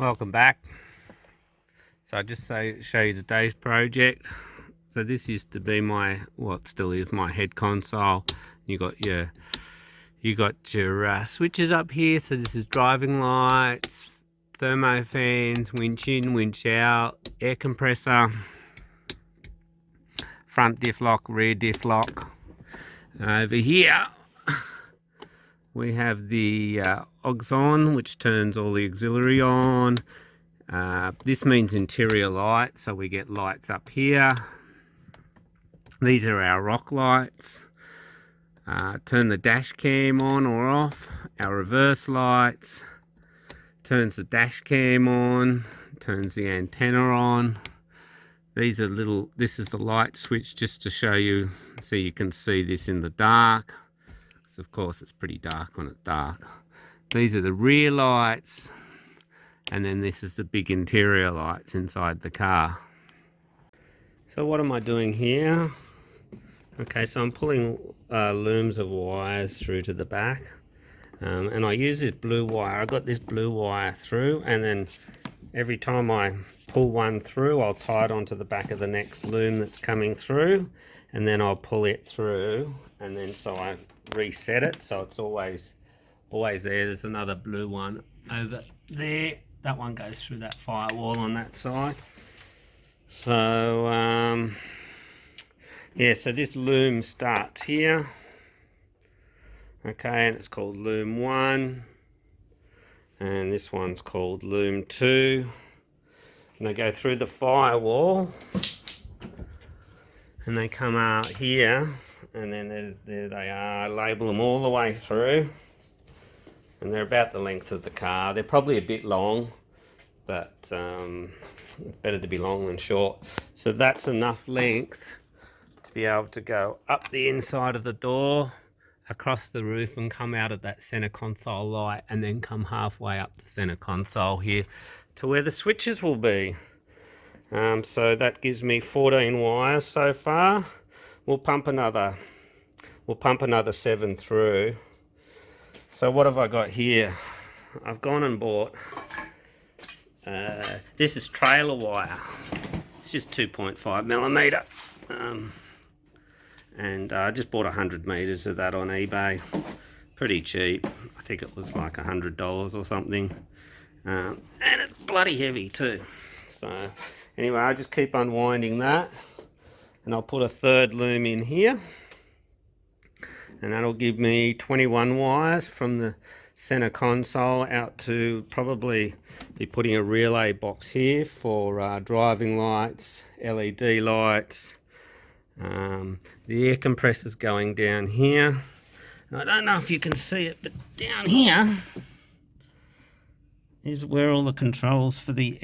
Welcome back. So I just show you today's project. So this used to be my, what still is my head console. You got your switches up here. So this is driving lights, thermo fans, winch in, winch out, air compressor, front diff lock, rear diff lock. Over here we have the aux on, which turns all the auxiliary on. This means interior lights, so we get lights up here. These are our rock lights. Turn the dash cam on or off. Our reverse lights. Turns the dash cam on. Turns the antenna on. These are this is the light switch, just to show you, so you can see this in the dark. So of course it's pretty dark when it's dark. These are the rear lights. And then this is the big interior lights inside the car. So what am I doing here? Okay, so I'm pulling looms of wires through to the back. And I use this blue wire. I got this blue wire through, and then every time I pull one through, I'll tie it onto the back of the next loom that's coming through, and then I'll pull it through, and then so I reset it so it's always there. There's another blue one over there. That one goes through that firewall on that side. So yeah, so this loom starts here. Okay, and it's called loom 1. And this one's called loom 2. And they go through the firewall. And they come out here. And then there they are. I label them all the way through. And they're about the length of the car. They're probably a bit long, but it's better to be long than short. So that's enough length to be able to go up the inside of the door, across the roof, and come out of that center console light, and then come halfway up the center console here to where the switches will be. So that gives me 14 wires so far. We'll pump another 7 through. So what have I got here? I've gone and bought, this is trailer wire. It's just 2.5 millimeter. And I just bought 100 meters of that on eBay. Pretty cheap. I think it was like $100 or something. And it's bloody heavy too. So anyway, I just keep unwinding that. And I'll put a third loom in here. And that'll give me 21 wires from the center console out to, probably be putting a relay box here for driving lights, LED lights. The air compressor's going down here. And I don't know if you can see it, but down here is where all the controls for the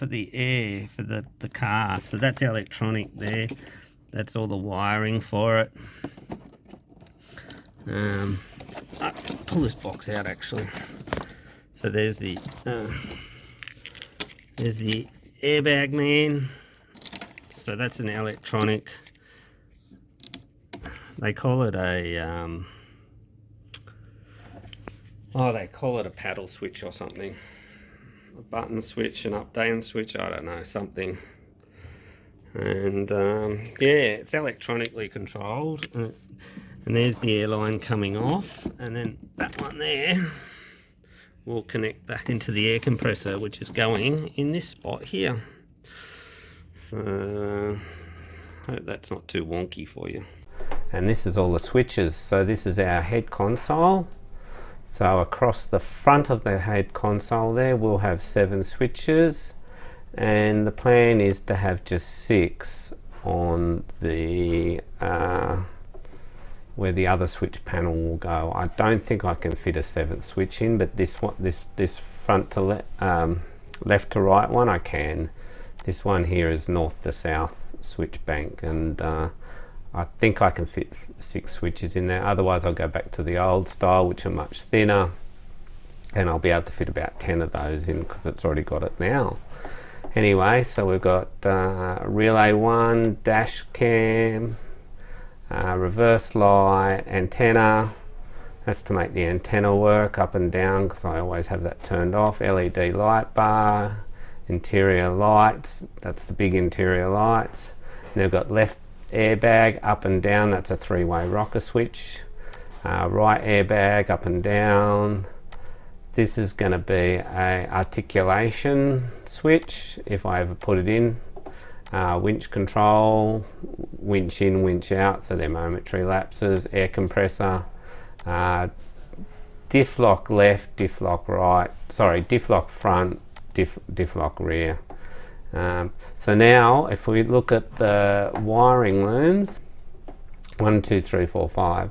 the car. So that's electronic there. That's all the wiring for it. I'll pull this box out actually. So there's the Airbag Man. So that's an electronic. They call it a they call it a paddle switch or something. A button switch, an up down switch, I don't know, something. And yeah, it's electronically controlled. And there's the airline coming off, and then that one there will connect back into the air compressor, which is going in this spot here. So I hope that's not too wonky for you. And this is all the switches. So this is our head console. So across the front of the head console there, we'll have 7 switches, and the plan is to have just 6 on the where the other switch panel will go. I don't think I can fit a 7th switch in, but this one, this front to left to right one, I can. This one here is north to south switch bank, and I think I can fit 6 switches in there. Otherwise I'll go back to the old style, which are much thinner, and I'll be able to fit about 10 of those in because it's already got it now. Anyway, so we've got relay 1, dash cam, reverse light, antenna, That's to make the antenna work up and down, because I always have that turned off. LED light bar, interior lights, that's the big interior lights. And they've got left airbag up and down, that's a 3-way rocker switch. Right airbag up and down. This is going to be a articulation switch if I ever put it in. Winch control, winch in, winch out, so they're momentary lapses. Air compressor, diff lock left, diff lock right, sorry, diff lock front, diff lock rear. So now if we look at the wiring looms, 1, 2, 3, 4, 5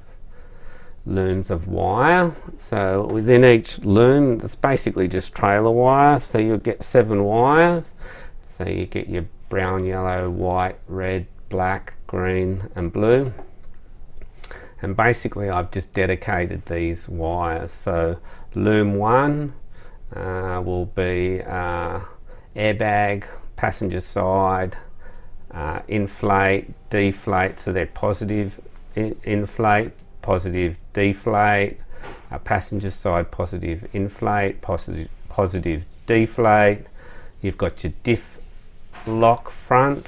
looms of wire. So within each loom, it's basically just trailer wire, so you'll get 7 wires. So you get your brown, yellow, white, red, black, green and blue. And basically I've just dedicated these wires. So loom 1 will be airbag, passenger side, inflate, deflate, so they're positive inflate, positive deflate, passenger side positive inflate, positive deflate. You've got your diff lock front.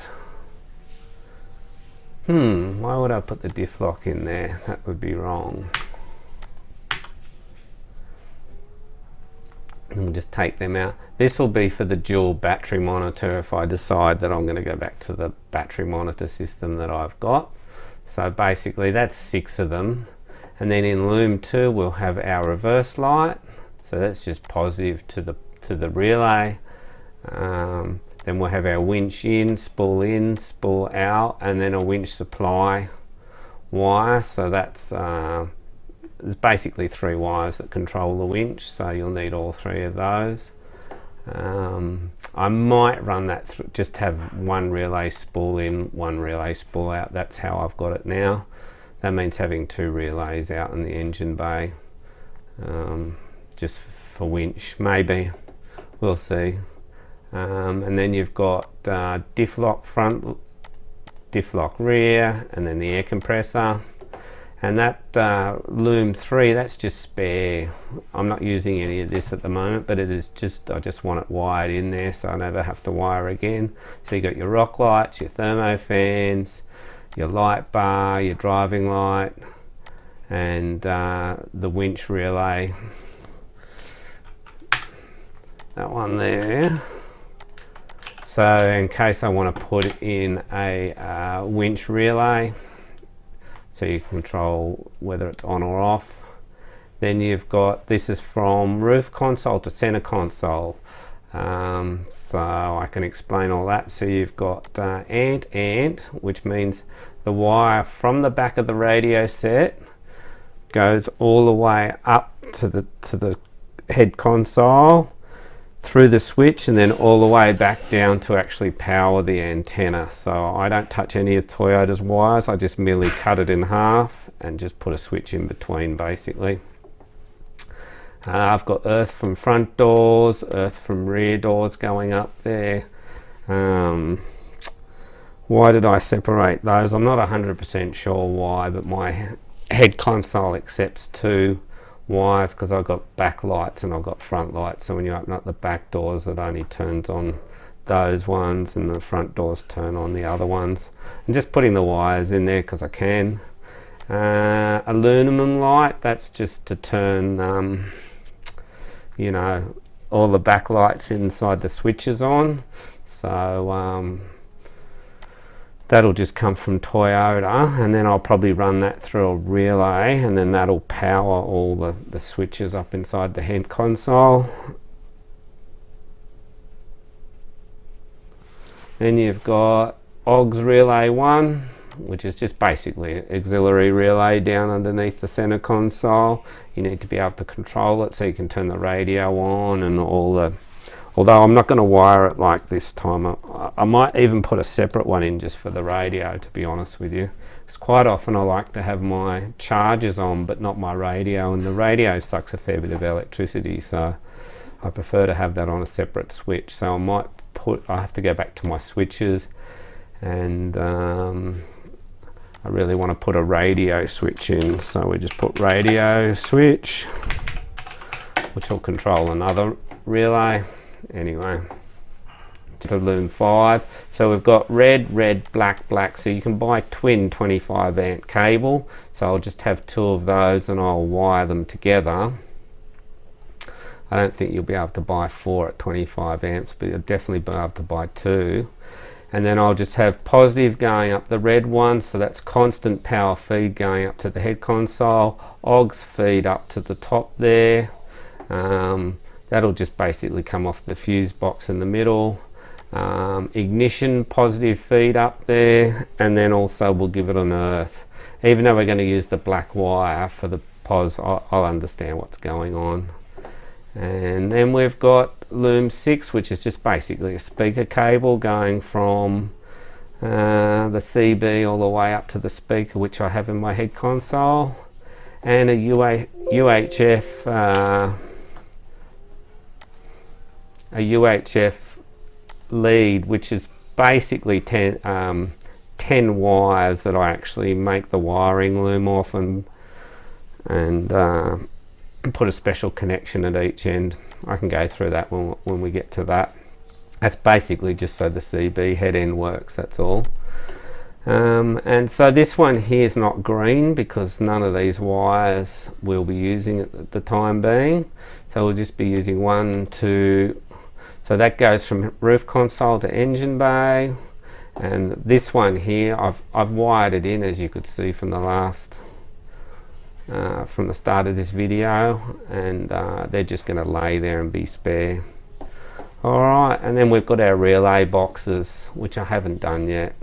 Why would I put the diff lock in there? That would be wrong. And we'll just take them out. This will be for the dual battery monitor if I decide that I'm going to go back to the battery monitor system that I've got. So basically that's 6 of them. And then in loom 2 we'll have our reverse light. So that's just positive to the relay. Then we'll have our winch in, spool out, and then a winch supply wire. So that's there's basically 3 wires that control the winch, so you'll need all 3 of those. I might run that through, just have 1 relay spool in, 1 relay spool out. That's how I've got it now. That means having 2 relays out in the engine bay, just for winch, maybe, we'll see. And then you've got diff lock front, diff lock rear, and then the air compressor. And that loom 3, that's just spare. I'm not using any of this at the moment, but it is just, I just want it wired in there so I never have to wire again. So you got your rock lights, your thermo fans, your light bar, your driving light, and the winch relay. That one there. So in case I want to put in a winch relay, so you control whether it's on or off. Then you've got, this is from roof console to center console. So I can explain all that. So you've got ant, which means the wire from the back of the radio set goes all the way up to the head console, through the switch, and then all the way back down to actually power the antenna. So I don't touch any of Toyota's wires, I just merely cut it in half and just put a switch in between basically. I've got earth from front doors, earth from rear doors going up there. Why did I separate those? I'm not 100% sure why, but my head console accepts 2 wires because I've got back lights and I've got front lights, so when you open up the back doors it only turns on those ones and the front doors turn on the other ones. And just putting the wires in there because I can. Aluminum light, that's just to turn you know, all the backlights inside the switches on. So that'll just come from Toyota, and then I'll probably run that through a relay, and then that'll power all the switches up inside the head console. Then you've got AUX relay 1, which is just basically auxiliary relay down underneath the center console. You need to be able to control it so you can turn the radio on and all the, although I'm not going to wire it like this time. I might even put a separate one in just for the radio, to be honest with you. Because quite often I like to have my chargers on but not my radio, and the radio sucks a fair bit of electricity, so I prefer to have that on a separate switch. So I might put, I have to go back to my switches and I really want to put a radio switch in, so we just put radio switch, which will control another relay. Anyway, to Loom 5. So we've got red, red, black, black. So you can buy twin 25 amp cable. So I'll just have 2 of those and I'll wire them together. I don't think you'll be able to buy 4 at 25 amps, but you'll definitely be able to buy 2. And then I'll just have positive going up the red one, so that's constant power feed going up to the head console. Augs feed up to the top there. That'll just basically come off the fuse box in the middle. Ignition positive feed up there, and then also we'll give it an earth. Even though we're going to use the black wire for the pos, I'll understand what's going on. And then we've got Loom 6, which is just basically a speaker cable going from the CB all the way up to the speaker, which I have in my head console, and a UHF lead, which is basically 10 wires that I actually make the wiring loom off and put a special connection at each end. I can go through that when we get to that. That's basically just so the CB head end works, that's all. And so this one here is not green because none of these wires we'll be using at the time being. So we'll just be using 1, 2. So that goes from roof console to engine bay. And this one here, I've wired it in, as you could see from the last from the start of this video, and they're just going to lay there and be spare. Alright, and then we've got our relay boxes, which I haven't done yet.